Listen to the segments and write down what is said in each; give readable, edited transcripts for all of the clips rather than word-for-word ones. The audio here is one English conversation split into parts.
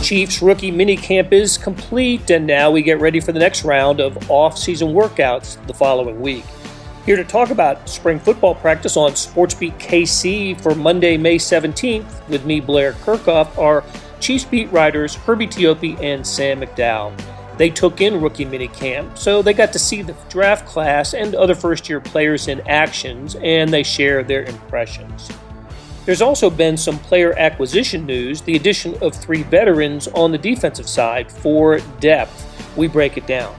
Chiefs rookie minicamp is complete, and now we get ready for the next round of off-season workouts the following week. Here to talk about spring football practice on SportsBeat KC for Monday, May 17th, with me, Blair Kirchhoff, are Chiefs beat writers Herbie Teope and Sam McDowell. They took in rookie minicamp, so they got to see the draft class and other first-year players in actions, and they share their impressions. There's also been some player acquisition news, the addition of 3 veterans on the defensive side for depth. We break it down.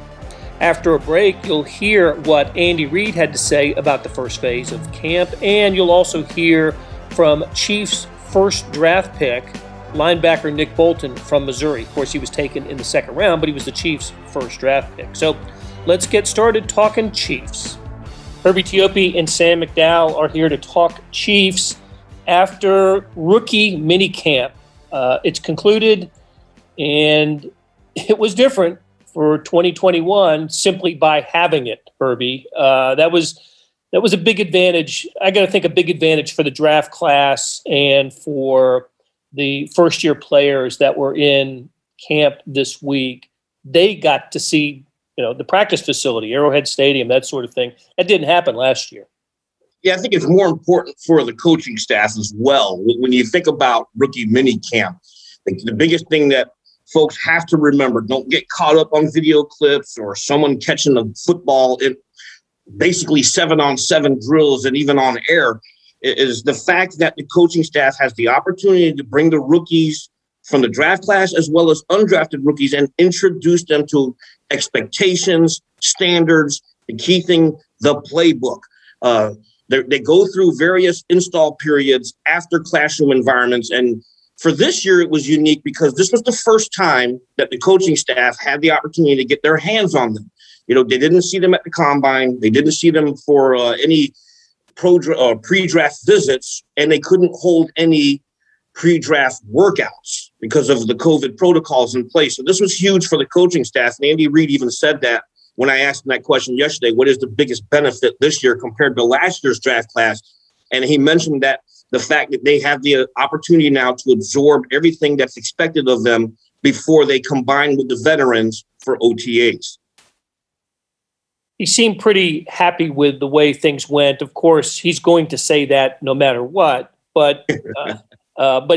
After a break, you'll hear what Andy Reid had to say about the first phase of camp, and you'll also hear from Chiefs' first draft pick, linebacker Nick Bolton from Missouri. Of course, he was taken in the second round, but he was the Chiefs' first draft pick. So let's get started talking Chiefs. Herbie Teope and Sam McDowell are here to talk Chiefs after rookie minicamp. It's concluded, and it was different for 2021 simply by having it, Herbie. That was a big advantage. I got to think a big advantage for the draft class and for the first-year players that were in camp this week. They got to see, the practice facility, Arrowhead Stadium, that sort of thing. That didn't happen last year. Yeah, I think it's more important for the coaching staff as well. When you think about rookie minicamp, the biggest thing that folks have to remember, don't get caught up on video clips or someone catching a football in basically 7-on-7 drills and even on air, is the fact that the coaching staff has the opportunity to bring the rookies from the draft class as well as undrafted rookies and introduce them to expectations, standards, the key thing, the playbook. They go through various install periods after classroom environments. And for this year, it was unique because this was the first time that the coaching staff had the opportunity to get their hands on them. They didn't see them at the combine. They didn't see them for any pre-draft visits, and they couldn't hold any pre-draft workouts because of the COVID protocols in place. So this was huge for the coaching staff. And Andy Reid even said that when I asked him that question yesterday, what is the biggest benefit this year compared to last year's draft class? And he mentioned that the fact that they have the opportunity now to absorb everything that's expected of them before they combine with the veterans for OTAs. He seemed pretty happy with the way things went. Of course, he's going to say that no matter what, but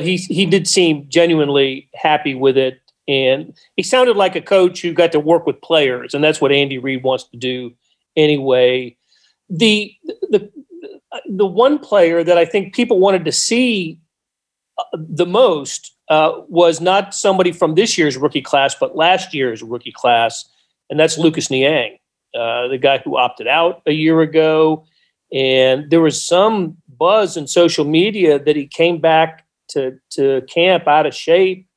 he did seem genuinely happy with it. And he sounded like a coach who got to work with players, and that's what Andy Reid wants to do anyway. The one player that I think people wanted to see the most was not somebody from this year's rookie class, but last year's rookie class, and that's Lucas Niang, the guy who opted out a year ago. And there was some buzz in social media that he came back to camp out of shape.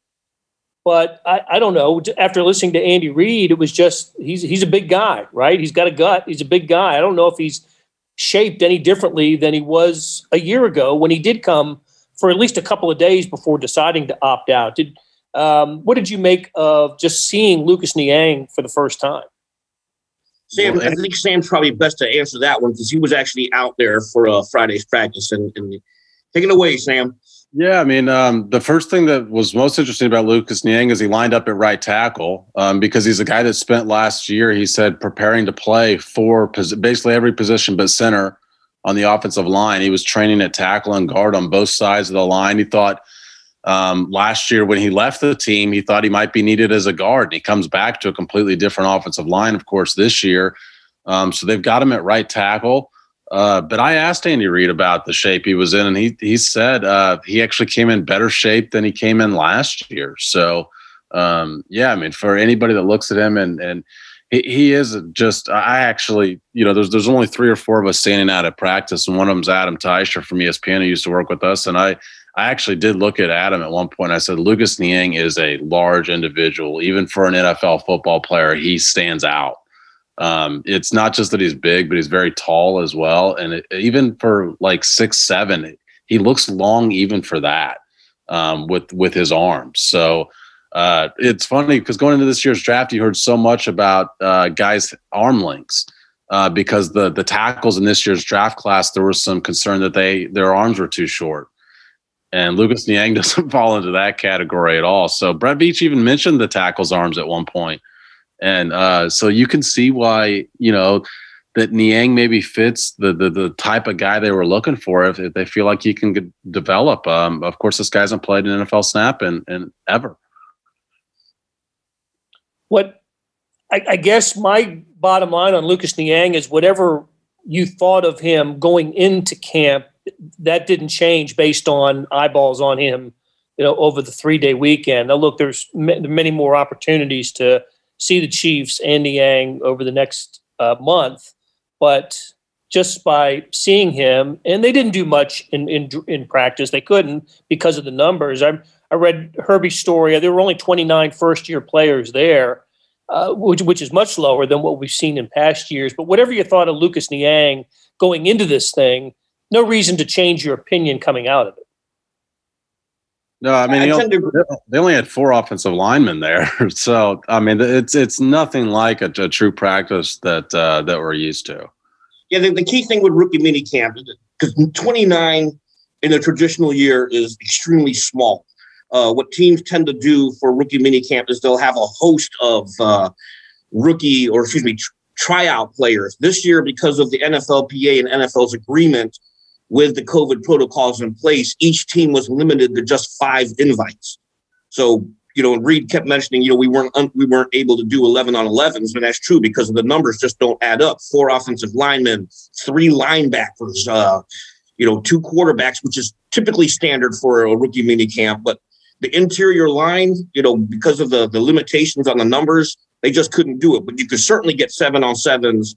But I don't know. After listening to Andy Reid, it was just he's a big guy, right? He's got a gut. He's a big guy. I don't know if he's shaped any differently than he was a year ago when he did come for at least a couple of days before deciding to opt out. What did you make of just seeing Lucas Niang for the first time? Sam, I think Sam's probably best to answer that one because he was actually out there for Friday's practice. And take it away, Sam. Yeah, I mean, the first thing that was most interesting about Lucas Niang is he lined up at right tackle because he's a guy that spent last year, he said, preparing to play for basically every position but center on the offensive line. He was training at tackle and guard on both sides of the line. He thought last year when he left the team, he thought he might be needed as a guard. And he comes back to a completely different offensive line, of course, this year. So they've got him at right tackle. But I asked Andy Reid about the shape he was in, and he said he actually came in better shape than he came in last year. So, yeah, I mean, for anybody that looks at him and he is just – I actually – there's only 3 or 4 of us standing out at practice, and one of them's Adam Teicher from ESPN who used to work with us. And I actually did look at Adam at one point. I said, Lucas Niang is a large individual. Even for an NFL football player, he stands out. It's not just that he's big, but he's very tall as well. And even for like 6'7", he looks long even for that with his arms. So it's funny because going into this year's draft, you heard so much about guys' arm lengths because the tackles in this year's draft class, there was some concern that their arms were too short. And Lucas Niang doesn't fall into that category at all. So Brett Veach even mentioned the tackle's arms at one point. And so you can see why, that Niang maybe fits the type of guy they were looking for if they feel like he can develop. Of course, this guy hasn't played an NFL snap in ever. What I guess my bottom line on Lucas Niang is whatever you thought of him going into camp, that didn't change based on eyeballs on him, over the 3-day weekend. Now, look, there's many more opportunities to see the Chiefs and Niang over the next month, but just by seeing him, and they didn't do much in practice. They couldn't because of the numbers. I read Herbie's story. There were only 29 first-year players there, which is much lower than what we've seen in past years. But whatever you thought of Lucas Niang going into this thing, no reason to change your opinion coming out of it. No, I mean, they only had 4 offensive linemen there. So, I mean, it's nothing like a true practice that we're used to. Yeah, the key thing with rookie minicamp is because 29 in a traditional year is extremely small. What teams tend to do for rookie minicamp is they'll have a host of tryout players. This year, because of the NFLPA and NFL's agreement with the COVID protocols in place, each team was limited to just 5 invites. So, Reid kept mentioning, we weren't able to do 11 on 11s, and that's true because the numbers just don't add up. 4 offensive linemen, 3 linebackers, 2 quarterbacks, which is typically standard for a rookie minicamp. But the interior line, because of the limitations on the numbers, they just couldn't do it. But you could certainly get 7-on-7s,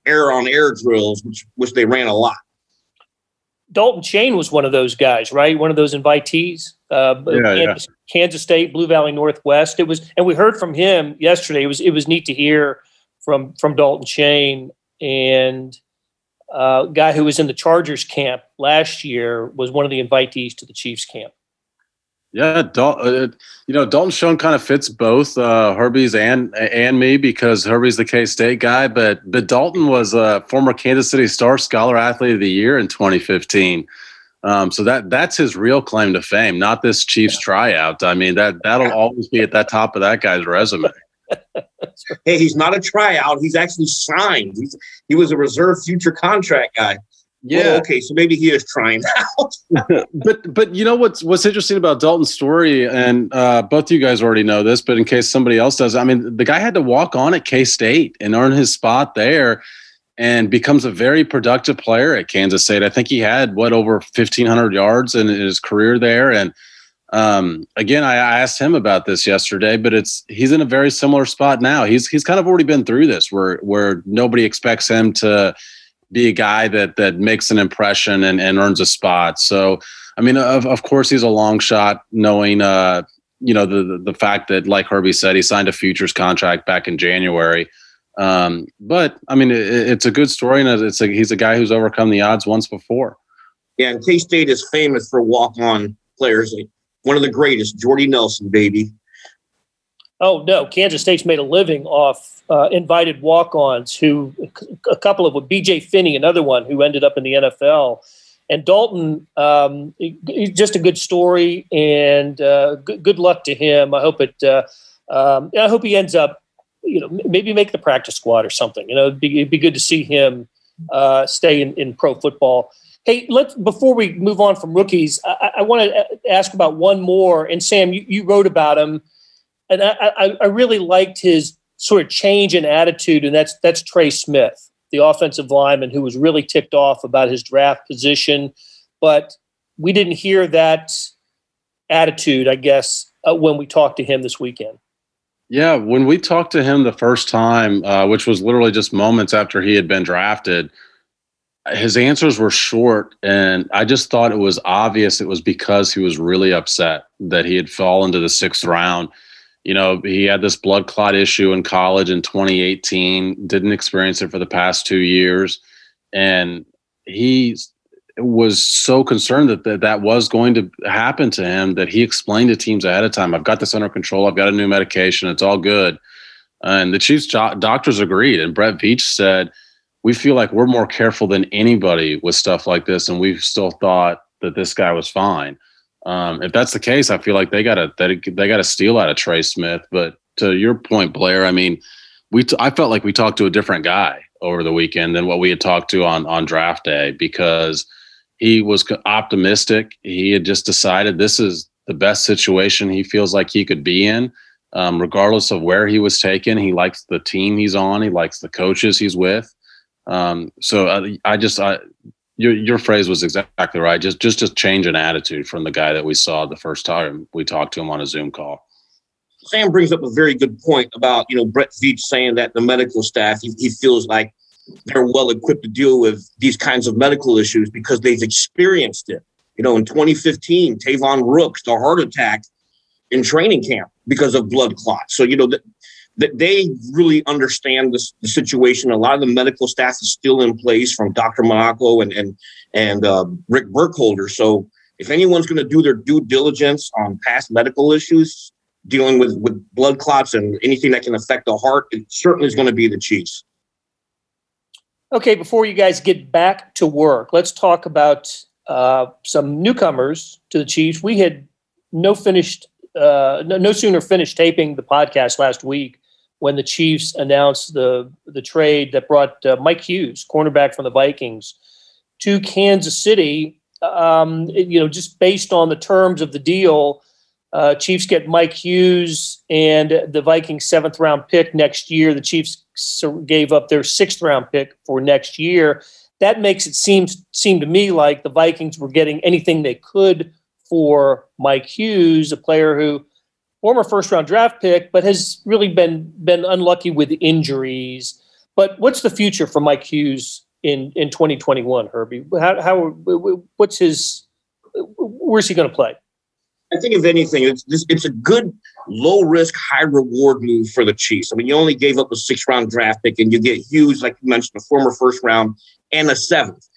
air-on-air drills, which they ran a lot. Dalton Chain was one of those guys, right? One of those invitees. Kansas State, Blue Valley Northwest. And we heard from him yesterday. It was neat to hear from Dalton Chain, and a guy who was in the Chargers camp last year was one of the invitees to the Chiefs camp. Yeah, Dalton Schoen kind of fits both Herbie's and me because Herbie's the K-State guy, but Dalton was a former Kansas City Star Scholar Athlete of the Year in 2015. So that's his real claim to fame, not this Chiefs tryout. I mean, that'll always be at that top of that guy's resume. Hey, he's not a tryout. He's actually signed. He was a reserve future contract guy. Yeah. Well, okay, so maybe he is trying out. but what's interesting about Dalton's story, and both of you guys already know this, but in case somebody else does, I mean, the guy had to walk on at K-State and earn his spot there and becomes a very productive player at Kansas State. I think he had, over 1,500 yards in his career there. And again, I asked him about this yesterday, but he's in a very similar spot now. He's kind of already been through this where nobody expects him to be a guy that makes an impression and earns a spot. So, I mean, of course, he's a long shot knowing, the fact that, like Herbie said, he signed a futures contract back in January. But, I mean, it's a good story, and he's a guy who's overcome the odds once before. Yeah, and K-State is famous for walk-on players. One of the greatest, Jordy Nelson, baby. Oh, no. Kansas State's made a living off invited walk-ons, who a couple of B.J. Finney, another one who ended up in the NFL. And Dalton, just a good story, and good luck to him. I hope I hope he ends up, maybe make the practice squad or something. It'd be good to see him stay in pro football. Hey, before we move on from rookies, I want to ask about one more. And Sam, you wrote about him. And I really liked his sort of change in attitude, and that's Trey Smith, the offensive lineman, who was really ticked off about his draft position. But we didn't hear that attitude, I guess, when we talked to him this weekend. Yeah, when we talked to him the first time, which was literally just moments after he had been drafted, his answers were short, and I just thought it was obvious it was because he was really upset that he had fallen to the 6th round. He had this blood clot issue in college in 2018, didn't experience it for the past 2 years. And he was so concerned that was going to happen to him that he explained to teams ahead of time, I've got this under control. I've got a new medication. It's all good. And the Chiefs doctors agreed. And Brett Veach said, we feel like we're more careful than anybody with stuff like this. And we've still thought that this guy was fine. If that's the case, I feel like they got to steal out of Trey Smith. But to your point, Blair, I mean, I felt like we talked to a different guy over the weekend than what we had talked to on draft day, because he was optimistic. He had just decided this is the best situation he feels like he could be in, regardless of where he was taken. He likes the team he's on. He likes the coaches he's with. Your phrase was exactly right. Just a change in attitude from the guy that we saw the first time we talked to him on a Zoom call. Sam brings up a very good point about, Brett Veach saying that the medical staff, he feels like they're well equipped to deal with these kinds of medical issues because they've experienced it. In 2015, Tavon Rooks, the heart attack in training camp because of blood clots. So, that they really understand the situation. A lot of the medical staff is still in place, from Dr. Monaco and Rick Burkholder. So if anyone's going to do their due diligence on past medical issues, dealing with blood clots and anything that can affect the heart, it certainly is going to be the Chiefs. Okay, before you guys get back to work, let's talk about some newcomers to the Chiefs. We had no sooner finished taping the podcast last week when the Chiefs announced the trade that brought Mike Hughes, cornerback from the Vikings, to Kansas City. Just based on the terms of the deal, Chiefs get Mike Hughes and the Vikings 7th round pick next year. The Chiefs gave up their 6th round pick for next year. That makes it seem to me like the Vikings were getting anything they could for Mike Hughes, a player who former 1st round draft pick, but has really been unlucky with injuries. But what's the future for Mike Hughes in 2021, Herbie? Where's he going to play? I think if anything, it's a good low risk, high reward move for the Chiefs. I mean, you only gave up a 6th round draft pick and you get Hughes, like you mentioned, a former 1st round and a 7th.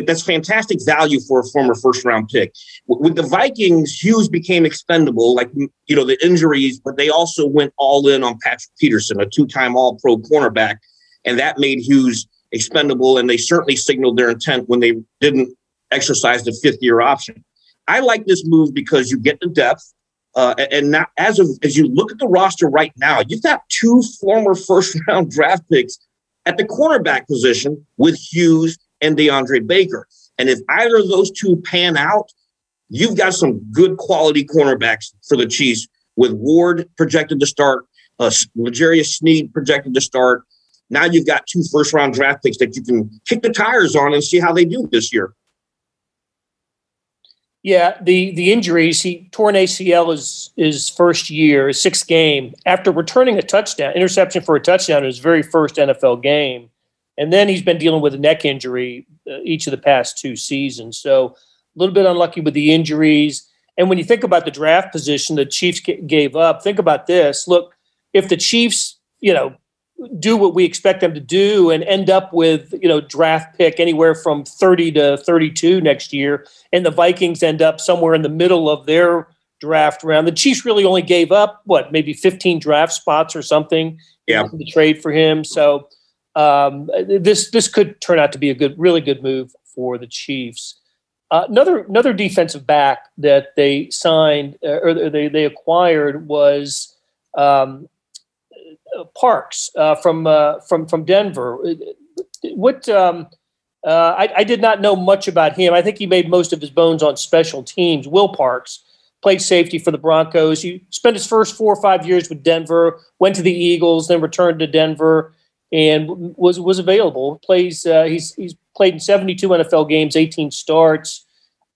That's fantastic value for a former 1st round pick. With the Vikings, Hughes became expendable, the injuries, but they also went all in on Patrick Peterson, a 2-time All-Pro cornerback, and that made Hughes expendable. And they certainly signaled their intent when they didn't exercise the 5th-year option. I like this move because you get the depth, and now as you look at the roster right now, you've got 2 former 1st round draft picks at the cornerback position with Hughes and DeAndre Baker. And if either of those 2 pan out, you've got some good quality cornerbacks for the Chiefs, with Ward projected to start, L'Jarius Sneed projected to start. Now you've got 2 1st round draft picks that you can kick the tires on and see how they do this year. Yeah, the injuries, he tore an ACL his first year, his 6th game, after returning interception for a touchdown in his very first NFL game. And then he's been dealing with a neck injury each of the past 2 seasons. So a little bit unlucky with the injuries. And when you think about the draft position the Chiefs gave up, think about this. Look, if the Chiefs, do what we expect them to do and end up with, draft pick anywhere from 30 to 32 next year, and the Vikings end up somewhere in the middle of their draft round, the Chiefs really only gave up, maybe 15 draft spots or something in the trade for him. So this could turn out to be a really good move for the Chiefs. Another defensive back that they signed or they acquired was Parks from Denver. I did not know much about him. I think he made most of his bones on special teams. Will Parks played safety for the Broncos. He spent his first 4 or 5 years with Denver, went to the Eagles, then returned to Denver, and was available. He's played in 72 NFL games, 18 starts.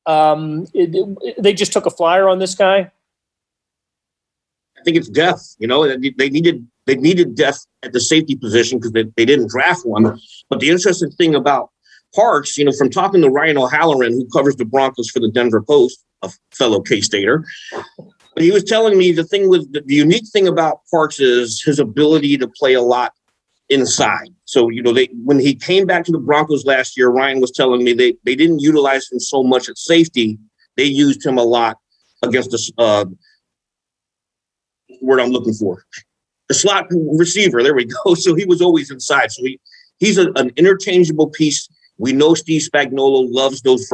They just took a flyer on this guy. I think it's depth. They needed depth at the safety position because they didn't draft one. But the interesting thing about Parks, from talking to Ryan O'Halloran, who covers the Broncos for the Denver Post, a fellow K-Stater, but he was telling me the unique thing about Parks is his ability to play a lot inside. So, when he came back to the Broncos last year, Ryan was telling me they didn't utilize him so much at safety. They used him a lot against the word I'm looking for. The slot receiver, there we go. So he was always inside. So he's an interchangeable piece. We know Steve Spagnuolo loves those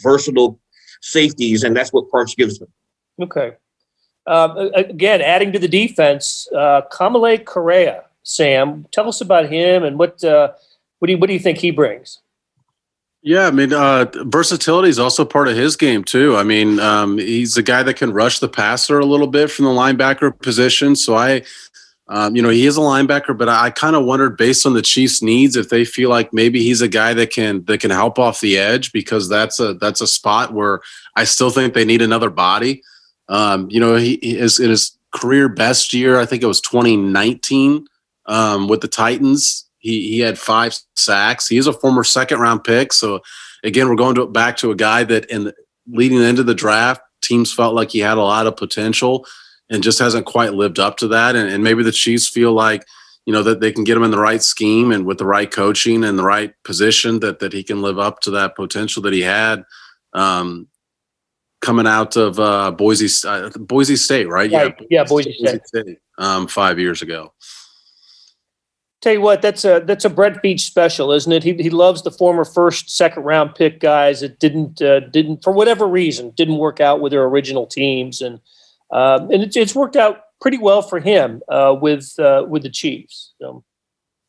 versatile safeties, and that's what Parks gives them. Okay. Again, adding to the defense, Kamale Correa. Sam, tell us about him and what do you think he brings? Yeah, I mean, versatility is also part of his game too. I mean, he's a guy that can rush the passer a little bit from the linebacker position. So he is a linebacker, but I kind of wondered, based on the Chiefs' needs, if they feel like maybe he's a guy that can help off the edge, because that's a spot where I still think they need another body. He is in his career best year, I think it was 2019 with the Titans. He had 5 sacks. He is a former second-round pick. So, again, we're going back to a guy that leading into the draft, teams felt like he had a lot of potential and just hasn't quite lived up to that. And maybe the Chiefs feel like, that they can get him in the right scheme and with the right coaching and the right position that he can live up to that potential that he had coming out of Boise State, right? Yeah, Boise State. 5 years ago. Tell you what, that's a Brett Veach special, isn't it? He loves the former second round pick guys that didn't for whatever reason didn't work out with their original teams, and it's worked out pretty well for him with the Chiefs. So.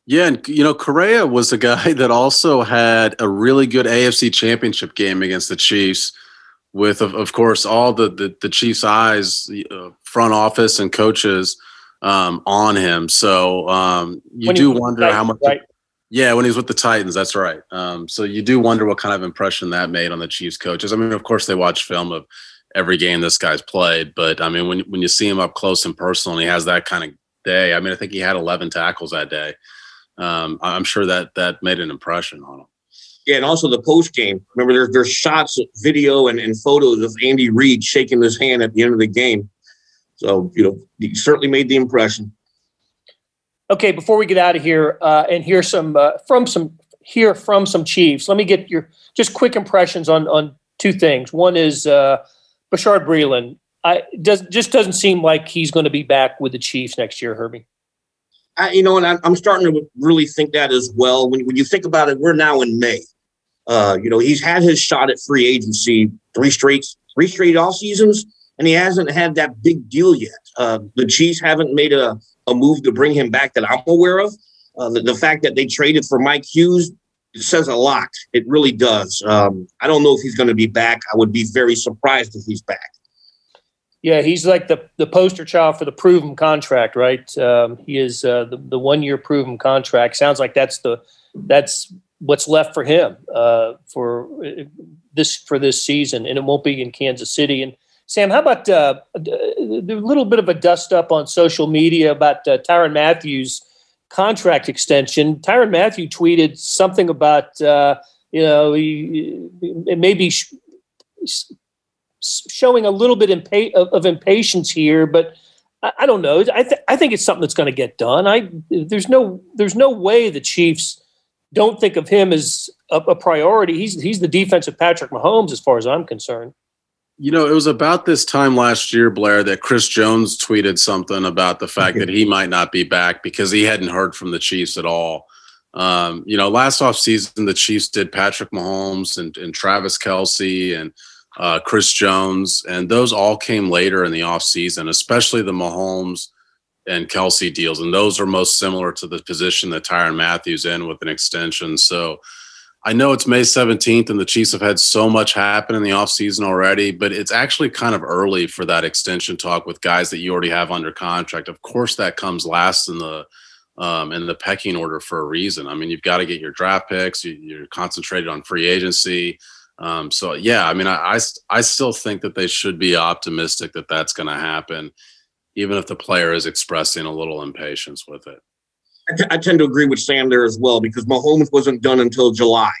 Yeah, and Correa was a guy that also had a really good AFC Championship game against the Chiefs, with of course all the Chiefs' eyes, front office and coaches. On him. So you do wonder how much. Right? When he's with the Titans, that's right. So you do wonder what kind of impression that made on the Chiefs coaches. I mean, of course, they watch film of every game this guy's played, but I mean, when you see him up close and personal, and he has that kind of day. I mean, I think he had 11 tackles that day. I'm sure that made an impression on him. Yeah, and also the post game. Remember, there's shots, video, and photos of Andy Reid shaking his hand at the end of the game. So, he certainly made the impression. Okay, before we get out of here and hear from some Chiefs, let me get your just quick impressions on 2 things. One is Bashard Breeland. Just doesn't seem like he's going to be back with the Chiefs next year, Herbie. And I'm starting to really think that as well. When you think about it, we're now in May. He's had his shot at free agency 3 straight off seasons. And he hasn't had that big deal yet. The Chiefs haven't made a move to bring him back that I'm aware of. The fact that they traded for Mike Hughes says a lot. It really does. I don't know if he's going to be back. I would be very surprised if he's back. Yeah, he's like the poster child for the proven contract, right? He is the 1-year proven contract. Sounds like that's what's left for him for this season, and it won't be in Kansas City. And Sam, how about a little bit of a dust up on social media about Tyrann Mathieu's contract extension? Tyrann Mathieu tweeted something about, maybe showing a little bit of impatience here, but I don't know. I think it's something that's going to get done. There's no way the Chiefs don't think of him as a priority. He's the defensive Patrick Mahomes, as far as I'm concerned. It was about this time last year, Blair, that Chris Jones tweeted something about the fact that he might not be back because he hadn't heard from the Chiefs at all. Last offseason, the Chiefs did Patrick Mahomes and Travis Kelce and Chris Jones, and those all came later in the offseason, especially the Mahomes and Kelce deals. And those are most similar to the position that Tyrann Mathieu's in with an extension. So I know it's May 17th and the Chiefs have had so much happen in the offseason already, but it's actually kind of early for that extension talk with guys that you already have under contract. Of course, that comes last in the pecking order for a reason. I mean, you've got to get your draft picks. You're concentrated on free agency. I still think that they should be optimistic that that's going to happen, even if the player is expressing a little impatience with it. I tend to agree with Sam there as well, because Mahomes wasn't done until July.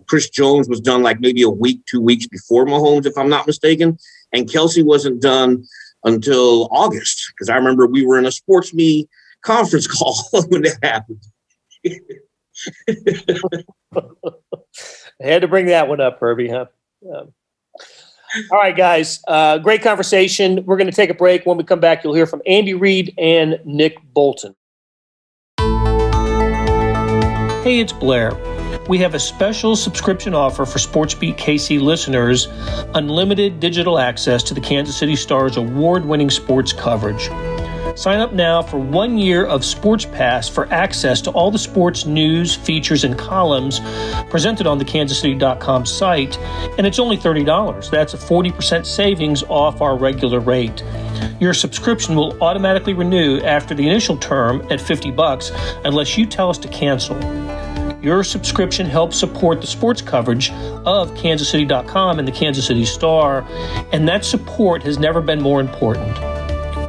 Chris Jones was done like maybe a week, 2 weeks before Mahomes, if I'm not mistaken. And Kelce wasn't done until August, because I remember we were in a SportsBeat conference call when it happened. I had to bring that one up, Herbie, huh? All right, guys. Great conversation. We're going to take a break. When we come back, you'll hear from Andy Reid and Nick Bolton. Hey, it's Blair. We have a special subscription offer for SportsBeat KC listeners, unlimited digital access to the Kansas City Star's award-winning sports coverage. Sign up now for 1 year of Sports Pass for access to all the sports news, features, and columns presented on the kansascity.com site, and it's only $30. That's a 40% savings off our regular rate. Your subscription will automatically renew after the initial term at $50 unless you tell us to cancel. Your subscription helps support the sports coverage of kansascity.com and the Kansas City Star, and that support has never been more important.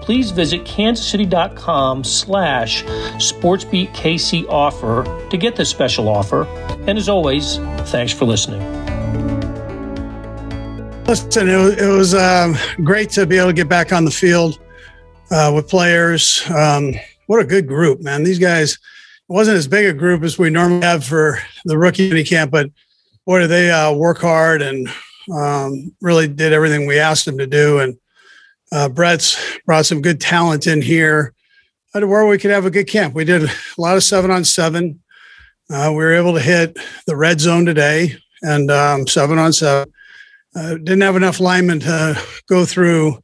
Please visit kansascity.com/SportsBeatKC offer to get this special offer. And as always, thanks for listening. Listen, it was great to be able to get back on the field with players. What a good group, man. These guys, it wasn't as big a group as we normally have for the rookie mini camp, but boy, did they work hard and really did everything we asked them to do. And Brett's brought some good talent in here to where we could have a good camp. We did a lot of 7-on-7. We were able to hit the red zone today and 7-on-7. Didn't have enough linemen to go through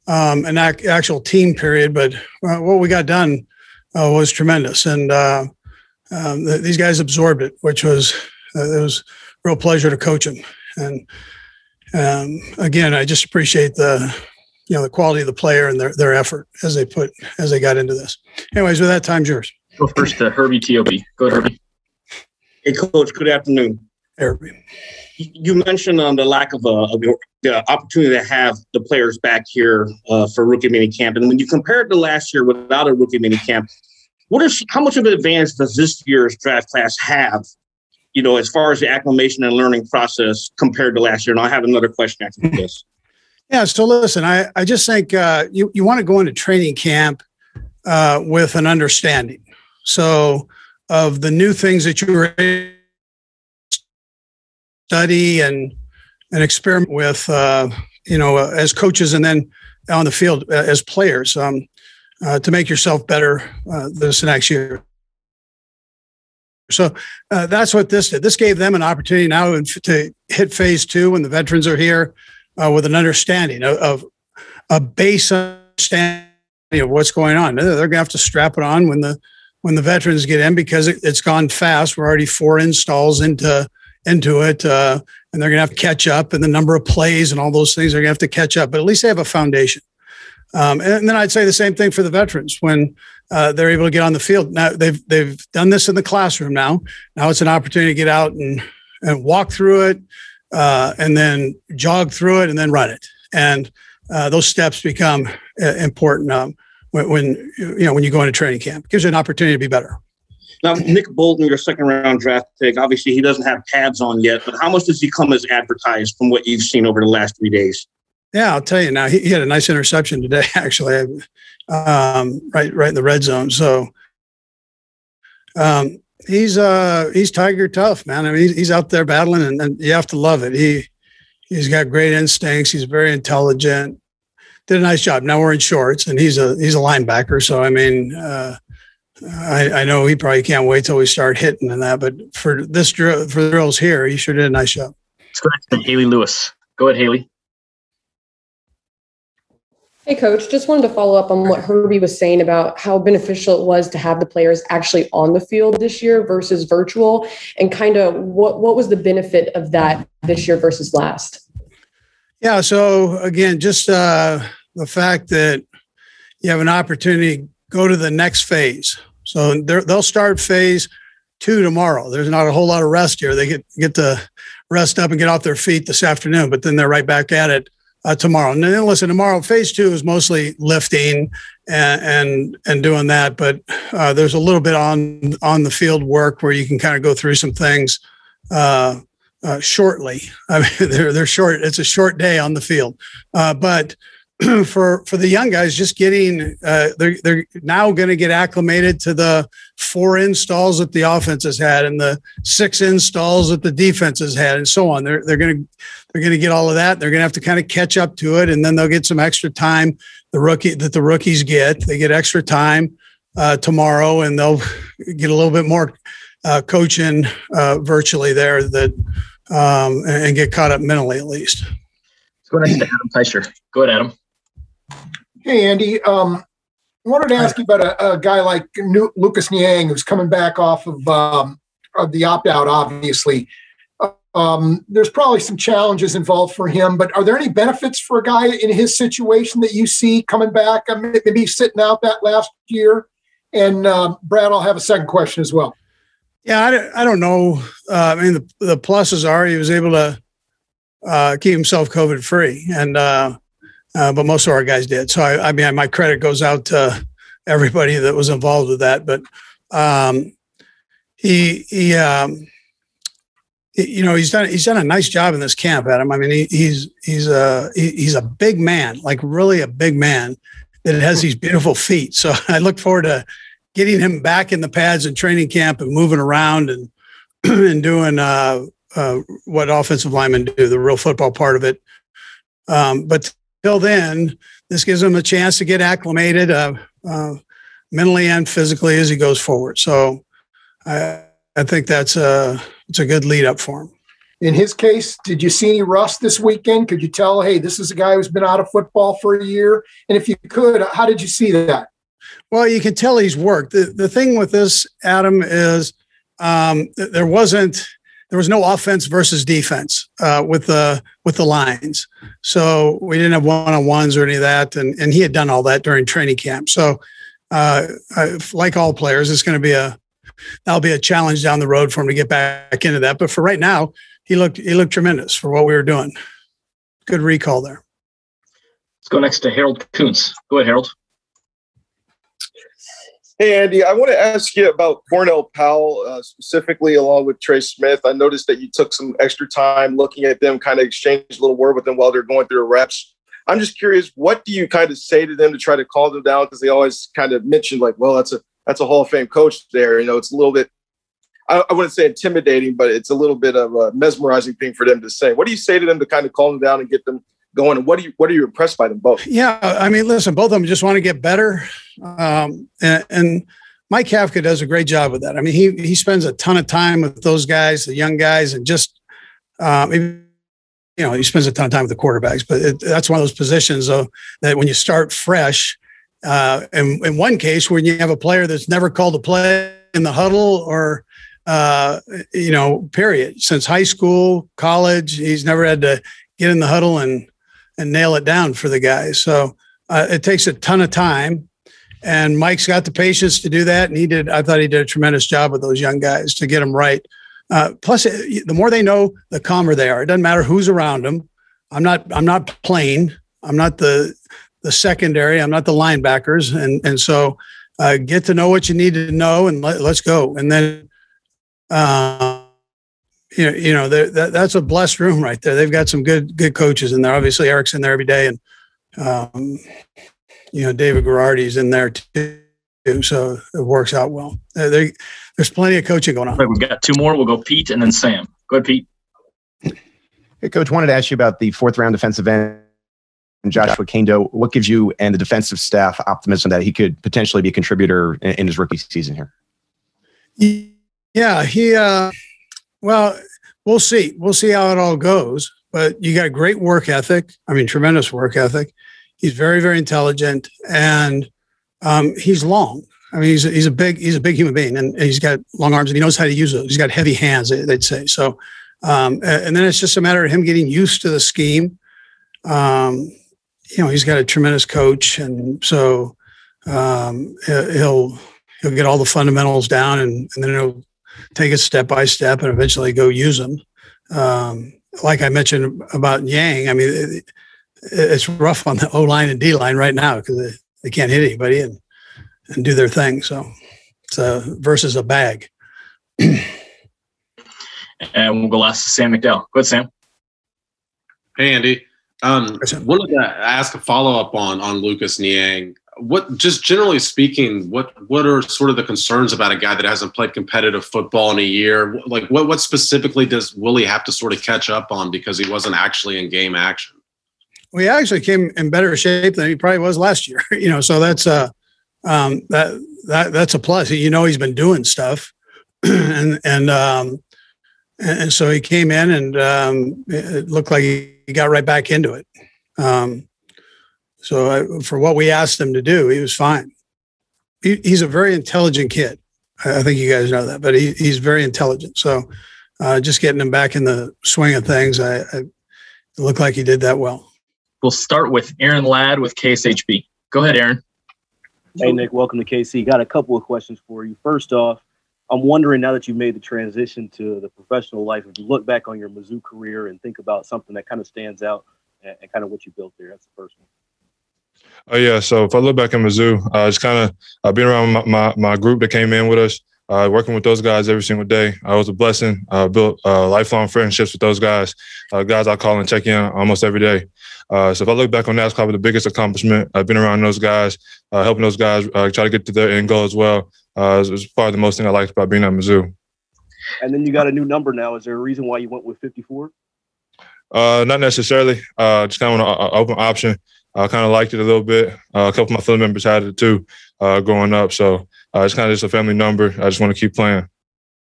an actual team period, but what we got done was tremendous. And these guys absorbed it, which was it was a real pleasure to coach them. And again, I just appreciate the quality of the player and their effort as they got into this. Anyways, with that, time's yours. Go first to Herbie Teope. Go ahead, Herbie. Hey, Coach. Good afternoon. Herbie. You mentioned the lack of the opportunity to have the players back here for rookie mini camp, and when you compare it to last year without a rookie mini camp, how much of an advantage does this year's draft class have? As far as the acclimation and learning process compared to last year. And I have another question after this. Yeah. So listen, I just think you want to go into training camp with an understanding. So of the new things that you were study and experiment with, as coaches and then on the field as players to make yourself better this next year. So that's what this did. This gave them an opportunity now to hit phase 2 when the veterans are here with an understanding of a base understanding of what's going on. They're going to have to strap it on when the veterans get in because it's gone fast. We're already 4 installs into it, and they're going to have to catch up, and the number of plays and all those things are going to have to catch up. But at least they have a foundation. And then I'd say the same thing for the veterans when they're able to get on the field. Now they've done this in the classroom. Now it's an opportunity to get out and walk through it, and then jog through it, and then run it. And those steps become important when you go into training camp. It gives you an opportunity to be better. Now, Nick Bolton, your second-round draft pick, obviously he doesn't have pads on yet, but how much does he come as advertised from what you've seen over the last 3 daes? Yeah, I'll tell you now. He had a nice interception today, actually, right in the red zone. So he's Tiger tough, man. I mean, he's out there battling, and you have to love it. He's got great instincts. He's very intelligent. Did a nice job. Now we're in shorts, and he's a linebacker. So I mean. I know he probably can't wait till we start hitting and that, but for the drills here, he sure did a nice job. Let's go to Haley Lewis. Go ahead, Haley. Hey, Coach. Just wanted to follow up on what Herbie was saying about how beneficial it was to have the players actually on the field this year versus virtual, and kind of what was the benefit of that this year versus last? Yeah. So again, just the fact that you have an opportunity to go to the next phase. So they'll start phase 2 tomorrow. There's not a whole lot of rest here. They get to rest up and get off their feet this afternoon, but then they're right back at it tomorrow. And then listen, tomorrow phase 2 is mostly lifting and doing that, but there's a little bit on the field work where you can kind of go through some things shortly. I mean, they're short. It's a short day on the field, but for the young guys, just getting they're now going to get acclimated to the 4 installs that the offense has had and the 6 installs that the defense has had, and so on. They're going to get all of that. They're going to have to kind of catch up to it, and then they'll get some extra time. The rookies get extra time tomorrow, and they'll get a little bit more coaching virtually there that and get caught up mentally at least. Let's go next to Adam Teicher. Go ahead, Adam. Hey, Andy. I wanted to ask you about a guy like Lucas Niang, who's coming back off of the opt-out, obviously. There's probably some challenges involved for him, but are there any benefits for a guy in his situation that you see coming back, maybe sitting out that last year? And Brad, I'll have a second question as well. Yeah, I don't know. I mean, the pluses are he was able to keep himself COVID free, and but most of our guys did. So I mean, my credit goes out to everybody that was involved with that. But he's done a nice job in this camp, Adam. I mean, he's a big man, like really a big man that has these beautiful feet. So I look forward to getting him back in the pads and training camp and moving around and and doing what offensive linemen do, the real football part of it. But till then, this gives him a chance to get acclimated mentally and physically as he goes forward. So I think it's a good lead up for him. In his case, did you see any rust this weekend? Could you tell, hey, this is a guy who's been out of football for a year? And if you could, how did you see that? Well, you can tell he's worked. The thing with this, Adam, is there was no offense versus defense with the lines. So we didn't have one-on-ones or any of that. And he had done all that during training camp. So like all players, it's going to that'll be a challenge down the road for him to get back into that. But for right now, he looked tremendous for what we were doing. Good recall there. Let's go next to Harold Kuntz. Go ahead, Harold. Hey, Andy, I want to ask you about Cornell Powell, specifically along with Trey Smith. I noticed that you took some extra time looking at them, kind of exchanged a little word with them while they're going through reps. I'm just curious, what do you kind of say to them to try to calm them down? Because they always kind of mention like, well, that's a Hall of Fame coach there. You know, it's a little bit, I wouldn't say intimidating, but it's a little bit of a mesmerizing thing for them to say. What do you say to them to kind of calm them down and get them going? And what are you impressed by them both? Yeah, I mean, listen, both of them just want to get better. And Mike Kafka does a great job with that. I mean, he spends a ton of time with those guys, the young guys, and just, he spends a ton of time with the quarterbacks. But that's one of those positions that when you start fresh, and in one case, when you have a player that's never called a play in the huddle or, period, since high school, college, he's never had to get in the huddle and nail it down for the guys. So it takes a ton of time, and Mike's got the patience to do that. And I thought he did a tremendous job with those young guys to get them right. Plus, the more they know, the calmer they are. It doesn't matter who's around them. I'm not playing. I'm not the secondary. I'm not the linebackers. And so get to know what you need to know and let's go. And then, that's a blessed room right there. They've got some good coaches in there. Obviously, Eric's in there every day, and David Girardi's in there too. So it works out well. There's plenty of coaching going on. Right, we've got two more. We'll go Pete and then Sam. Go ahead, Pete. Hey, Coach, wanted to ask you about the fourth-round defensive end, Joshua Kando. What gives you and the defensive staff optimism that he could potentially be a contributor in his rookie season here? Yeah, well, we'll see. We'll see how it all goes. But you got great work ethic. I mean, tremendous work ethic. He's very, very intelligent, and he's long. I mean, he's a big human being, and he's got long arms, and he knows how to use those. He's got heavy hands, they'd say. So, and then it's just a matter of him getting used to the scheme. He's got a tremendous coach, and so he'll get all the fundamentals down, and then he'll take it step by step and eventually go use them. Like I mentioned about Niang, I mean, it's rough on the O-line and D-line right now because they can't hit anybody and do their thing. So it's versus a bag. And we'll go last to Sam McDowell. Go ahead, Sam. Hey, Andy. Wanted to ask a follow-up on Lucas Niang. What, just generally speaking, what are sort of the concerns about a guy that hasn't played competitive football in a year? Like, what specifically will he have to sort of catch up on because he wasn't actually in game action? Well, he actually came in better shape than he probably was last year. So that's that's a plus. He's been doing stuff. and so he came in, and it looked like he got right back into it. For what we asked him to do, he was fine. He's a very intelligent kid. I think you guys know that, but he's very intelligent. So just getting him back in the swing of things, it looked like he did that well. We'll start with Aaron Ladd with KSHB. Go ahead, Aaron. Hey, Nick, welcome to KC. Got a couple of questions for you. First off, I'm wondering, now that you've made the transition to the professional life, if you look back on your Mizzou career and think about something that kind of stands out and kind of what you built there. That's the first one. Yeah, so if I look back at Mizzou, just kind of being around my group that came in with us, working with those guys every single day. It was a blessing. Built lifelong friendships with those guys, guys I call and check in almost every day. So if I look back on that, it's probably the biggest accomplishment. I've been around those guys, helping those guys try to get to their end goal as well. It was probably the most thing I liked about being at Mizzou. And then you got a new number now. Is there a reason why you went with 54? Not necessarily. Just kind of an open option. I kind of liked it a little bit. A couple of my family members had it too growing up. So it's kind of just a family number. I just want to keep playing.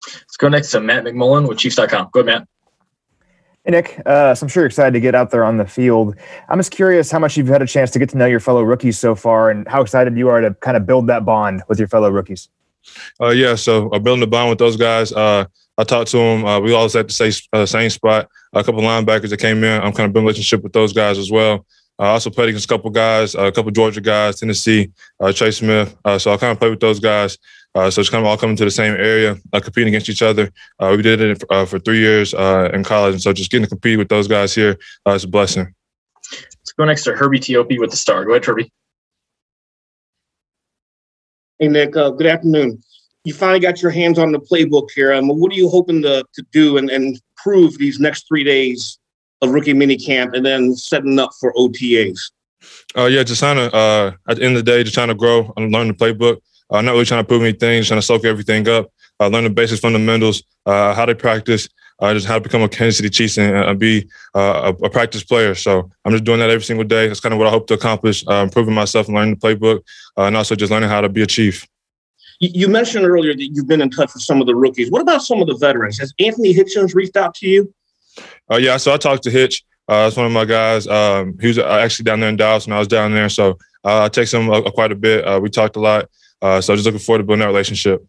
Let's go next to Matt McMullen with Chiefs.com. Go ahead, Matt. Hey, Nick. So I'm sure you're excited to get out there on the field. I'm just curious how much you've had a chance to get to know your fellow rookies so far and how excited you are to kind of build that bond with your fellow rookies. Yeah, so building the bond with those guys. I talked to them. We always at the same spot. A couple of linebackers that came in. I'm kind of building a relationship with those guys as well. I also played against a couple guys, a couple Georgia guys, Tennessee, Trey Smith. So I kind of played with those guys. So it's kind of all coming to the same area, competing against each other. We did it for 3 years in college. And so just getting to compete with those guys here is a blessing. Let's go next to Herbie Teope with the Star. Go ahead, Herbie. Hey, Nick, good afternoon. You finally got your hands on the playbook here. What are you hoping to do and prove these next 3 days of rookie minicamp and then setting up for OTAs? Just trying to, at the end of the day, just trying to grow and learn the playbook. Not really trying to prove anything, just trying to soak everything up, learn the basic fundamentals, how to practice, just how to become a Kansas City Chiefs and be a practice player. So I'm just doing that every single day. That's kind of what I hope to accomplish, improving myself and learning the playbook, and also just learning how to be a Chief. You mentioned earlier that you've been in touch with some of the rookies. What about some of the veterans? Has Anthony Hitchens reached out to you? Yeah, so I talked to Hitch. That's one of my guys. He was actually down there in Dallas when I was down there. So I text him quite a bit. We talked a lot. So just looking forward to building that relationship.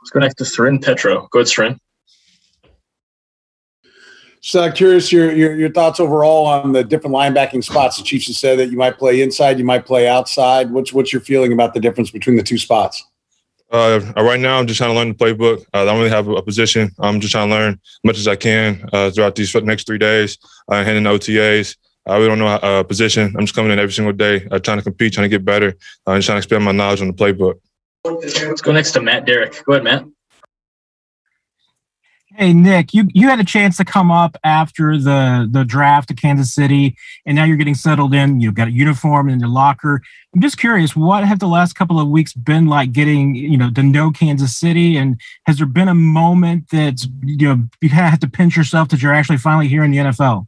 Let's go next to Seren Petro. Go ahead, Seren. So curious your thoughts overall on the different linebacking spots. The Chiefs have said that you might play inside, you might play outside. What's your feeling about the difference between the two spots? Right now, I'm just trying to learn the playbook. I don't really have a position. I'm just trying to learn as much as I can throughout these next 3 days, handing OTAs. We don't know a position. I'm just coming in every single day, trying to compete, trying to get better, and trying to expand my knowledge on the playbook. Let's go next to Matt Derrick. Go ahead, Matt. Hey, Nick, you had a chance to come up after the draft to Kansas City, and now you're getting settled in. You've got a uniform in your locker. I'm just curious, what have the last couple of weeks been like getting, to know Kansas City? And has there been a moment that, you had to pinch yourself that you're actually finally here in the NFL?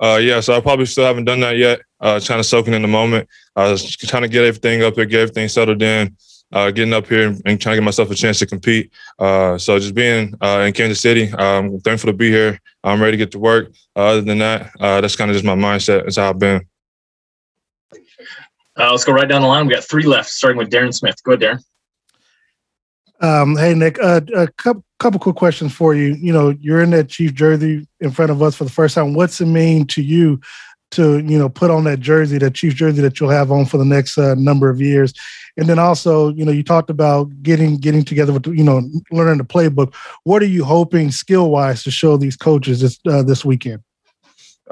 Yeah, so I probably still haven't done that yet. Trying to soak in the moment. Trying to get everything up there, get everything settled in. Getting up here and trying to give myself a chance to compete. So just being in Kansas City, I'm thankful to be here. I'm ready to get to work. Other than that, that's kind of just my mindset. That's how I've been. Let's go right down the line. We got 3 left, starting with Darren Smith. Go ahead, Darren. Hey, Nick, a couple quick questions for you. You're in that Chief jersey in front of us for the first time. What's it mean to you to, put on that jersey, that Chief jersey that you'll have on for the next number of years? And then also, you talked about getting together with, learning the playbook. What are you hoping skill-wise to show these coaches this weekend?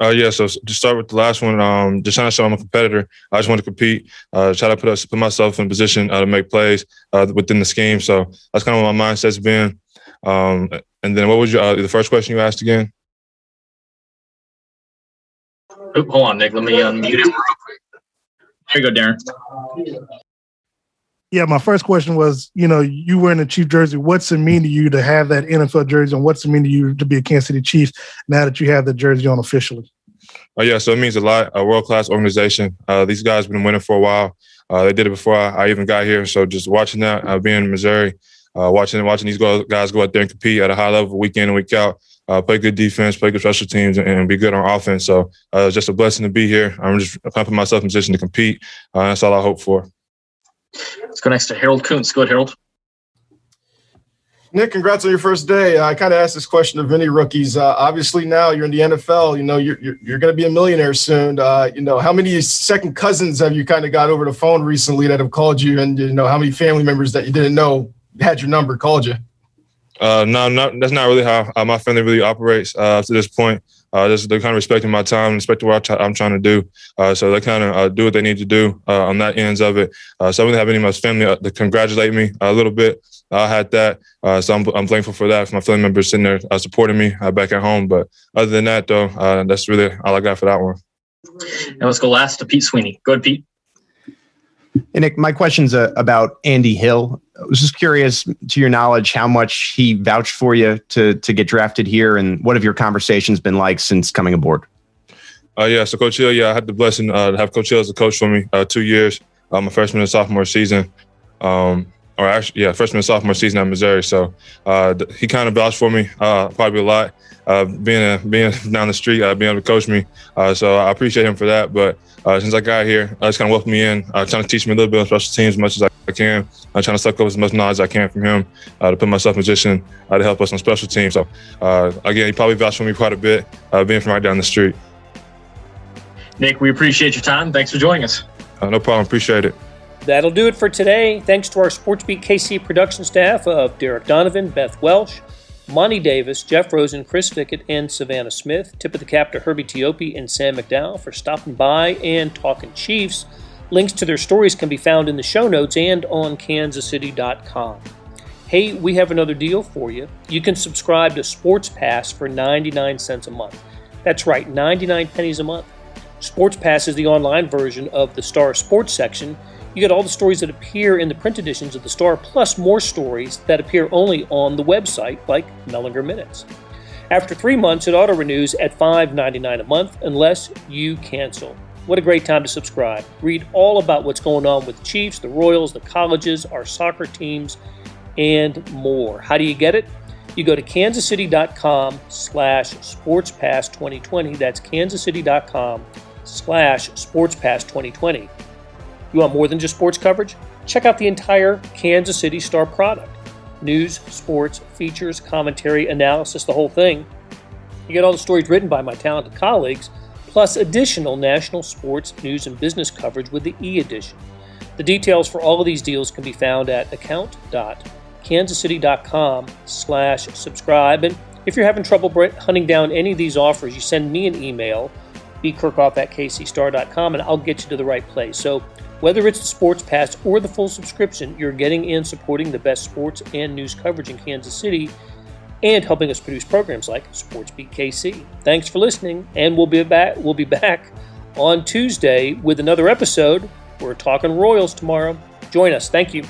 So to start with the last one, just trying to show I'm a competitor. I just want to compete, try to put myself in a position to make plays within the scheme. So that's kind of what my mindset's been. And then what was the first question you asked again? Oh, hold on, Nick. Let me unmute him real quick. There you go, Darren. Yeah, my first question was, you wearing a Chief jersey. What's it mean to you to have that NFL jersey, and what's it mean to you to be a Kansas City Chiefs now that you have the jersey on officially? So it means a lot. A world-class organization. These guys have been winning for a while. They did it before I even got here. So just watching that, being in Missouri, watching these guys go out there and compete at a high level week in and week out, play good defense, play good special teams, and be good on offense. So it's just a blessing to be here. I'm just putting myself in position to compete. That's all I hope for. Let's go next to Harold Kuntz. Go ahead, Harold. Nick, congrats on your first day. I kind of asked this question of many rookies. Obviously, now you're in the NFL. You're going to be a millionaire soon. How many second cousins have you kind of got over the phone recently that have called you, and how many family members that you didn't know had your number called you? No, that's not really how my family really operates to this point. They're kind of respecting my time, respecting what I'm trying to do. So they kind of do what they need to do on that ends of it. So I really have any of my family to congratulate me a little bit. I had that. So I'm thankful for that, for my family members sitting there supporting me back at home. But other than that, though, that's really all I got for that one. And let's go last to Pete Sweeney. Go ahead, Pete. Hey, Nick, my question's about Andy Hill. I was just curious, to your knowledge, how much he vouched for you to get drafted here, and what have your conversations been like since coming aboard? So Coach Hill, I had the blessing to have Coach Hill as a coach for me 2 years, my freshman and sophomore season. Freshman and sophomore season at Missouri. So he kind of vouched for me probably a lot, being down the street, being able to coach me. So I appreciate him for that. But since I got here, just kind of welcomed me in, trying to teach me a little bit of special teams as much as I can. I'm trying to suck up as much knowledge as I can from him to put myself in position to help us on special teams. So again, he probably vouched for me quite a bit, being from right down the street. Nick, we appreciate your time. Thanks for joining us. No problem. Appreciate it. That'll do it for today. Thanks to our SportsBeat KC production staff of Derek Donovan, Beth Welsh, Monty Davis, Jeff Rosen, Chris Fickett, and Savannah Smith. Tip of the cap to Herbie Teope and Sam McDowell for stopping by and talking Chiefs. Links to their stories can be found in the show notes and on kansascity.com. Hey, we have another deal for you. You can subscribe to Sports Pass for 99 cents a month. That's right, 99 pennies a month. Sports Pass is the online version of the Star Sports section. You get all the stories that appear in the print editions of the Star, plus more stories that appear only on the website, like Mellinger Minutes. After 3 months, it auto-renews at $5.99 a month unless you cancel. What a great time to subscribe. Read all about what's going on with the Chiefs, the Royals, the colleges, our soccer teams, and more. How do you get it? You go to kansascity.com/sportspass2020. That's kansascity.com/sportspass2020. You want more than just sports coverage? Check out the entire Kansas City Star product. News, sports, features, commentary, analysis, the whole thing. You get all the stories written by my talented colleagues, plus additional national sports, news, and business coverage with the e-edition. The details for all of these deals can be found at account.kansascity.com/subscribe. And if you're having trouble hunting down any of these offers, you send me an email, bkirkhoff@kcstar.com, and I'll get you to the right place. So whether it's the Sports Pass or the full subscription, you're getting and supporting the best sports and news coverage in Kansas City and helping us produce programs like SportsBeat KC. Thanks for listening, and we'll be back on Tuesday with another episode. We're talking Royals tomorrow. Join us. Thank you.